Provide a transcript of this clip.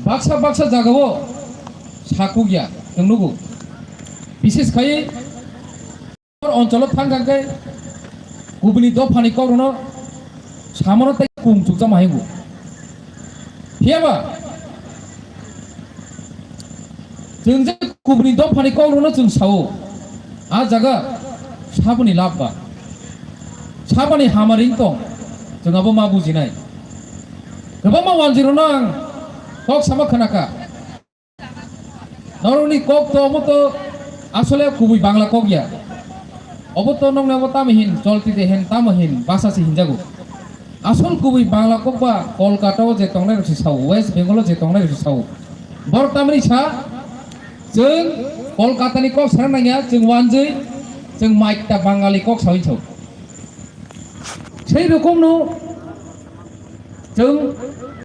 baksa baksa jagao saku gya nunggu bises kai oncolo thangkangkai gubni do phani korono samono tai kung chukja mahingu hiaba जों जे गुबुननि दं फानि कौरनो जों सावो आ जागा साबनि लाबबा साबानि हामारिं दं जोंहाबो मा बुजिनाय गोबां मा 10 ना आं कक सामा खोनाका नरनि कक तो अबतो আসলে খুবই বাংলা কক গিয়া অবতো নংনাবো তামহিন চলতিতে হেন তামহিন ভাষাসি হিনজাগো আসল খুবই বাংলা কক বা কলকাতাও যে তংনাই রসি সাও ওয়েস্ট বেঙ্গলও যে তংনাই রসি সাও बर तामनि सा जों कलकातानि कक सारा नांगिया जों वानजै जों माइकटा बांगालि कक सावै साव সেই রকম নো जों